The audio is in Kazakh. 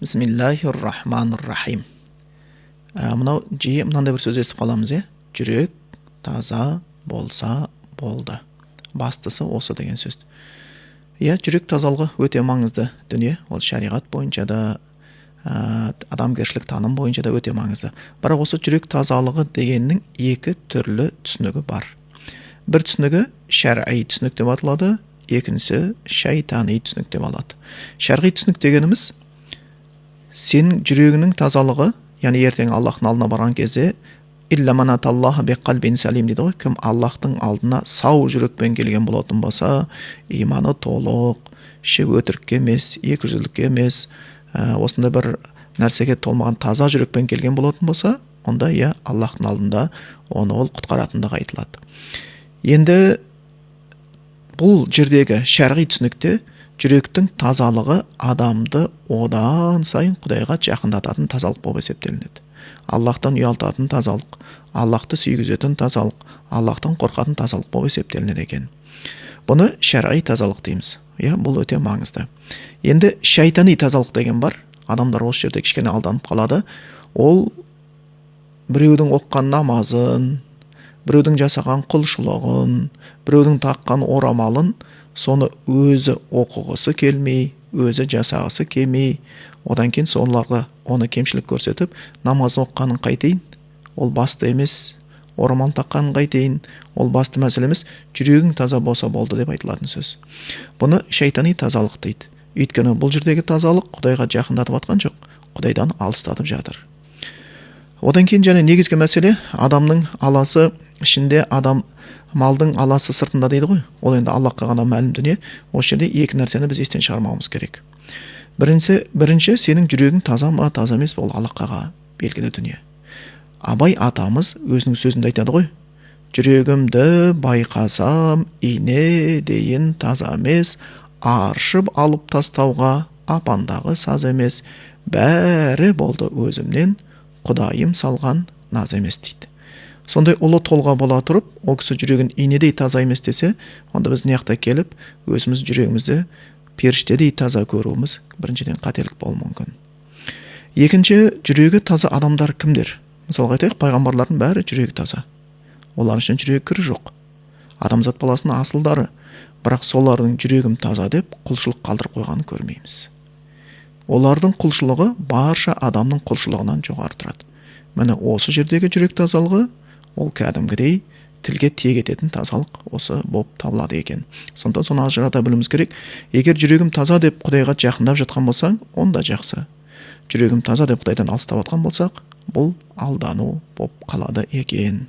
Бисмиллахир-рахманир-рахим. Мынау жиі мынандай бір сөз естіп қаламыз, жүрек таза болса болды. Бастысы осы деген сөз. Жүрек тазалығы өте маңызды дүние. Ол шариғат бойынша да, адамгершілік таным бойынша да өте маңызды. Бірақ осы жүрек тазалығы дегеннің екі түрлі түсінігі бар. Бір түсінігі шәрғи түсінік деп аталады, екіншісі шайтани түсінік деп алады. Шәрғи түсінік дегеніміз сенің жүрегінің тазалығы, яғни ертең Аллахтың алдына барған кезде илля ман аталлаха биқалбин салим дейді ғой. Кім Аллахтың алдына сау жүрекпен келген болатын болса, иманы толық, іші өтірікке емес, екіжүзділікке емес, осында бір нәрсеге толмаған таза жүрекпен келген болатын болса, онда Аллахтың алдында оны ол құтқаратындығы айтылады. Енді бұл жердегі шәрғи түсінікте жүректің тазалығы адамды одан сайын Құдайға жақындататын тазалық болып есептелінеді. Аллахтан ұялтатын тазалық, Аллахты сүйгізетін тазалық, Аллахтан қорқатын тазалық болып есептелінеді екен. Бұны шәрғи тазалық дейміз. Бұл өте маңызды. Енді шайтани тазалық деген бар. Адамдар осы жерде кішкене алданып қалады. Ол біреудің оққан намазын, біреудің жасаған құлшылығын, біреудің таққан орамалын соны өзі оқығысы келмей, өзі жасағысы келмей, одан кейін соларға оны кемшілік көрсетіп, намаз оққанын қайтейін, ол басты емес, орамал таққанын қайтейін, ол басты мәселе емес, жүрегің таза болса болды деп айтылатын сөз. Бұны шайтани тазалық дейді. Өйткені бұл жердегі тазалық Құдайға жақындатып атқан жоқ, Құдайдан алыстатып жатыр. Одан кейін және негізгі мәселе адамның аласы ішінде, малдың аласы сыртында дейді ғой. Ол енді Аллахқа ғана мәлім дүние. Осы жерде екі нәрсені біз естен шығармауымыз керек. Бірінші сенің жүрегің таза ма, таза емес пе, ол Аллахқа белгілі дүние. Абай атамыз өзінің сөзінде айтады ғой. Жүрегімді байқасам, ине дейін таза емес, аршып алып тастауға апандағы саз емес, бәрі болды өзімнен, Құдайым салған наз емес дейді. Сондай ұлы толға бола тұрып, ол кісі жүрегін инедей таза емес десе, онда біз неяқта келіп, өзіміз жүрегімізді періштедей таза көруіміз біріншіден қателік болуы мүмкін. Екінші, жүрегі таза адамдар кімдер? Мысалға айтайық, пайғамбарлардың бәрі жүрегі таза. Олар үшін жүрегі кірі жоқ. Адамзат баласының асылдары, бірақ солардың жүрегім таза деп құлшылық қалдырып қойғанын көрмейміз. Олардың құлшылығы барша адамның құлшылығынан жоғары тұрады. Міне осы жердегі жүрек тазалығы, ол кәдімгідей тілге тиек ететін тазалық осы болып табылады екен. Сондықтан соны ажырата білуіміз керек. Егер жүрегім таза деп Құдайға жақындап жатқан болсаң, онда жақсы. Жүрегім таза деп Құдайдан алыстап жатқан болсақ, бұл алдану болып қалады екен.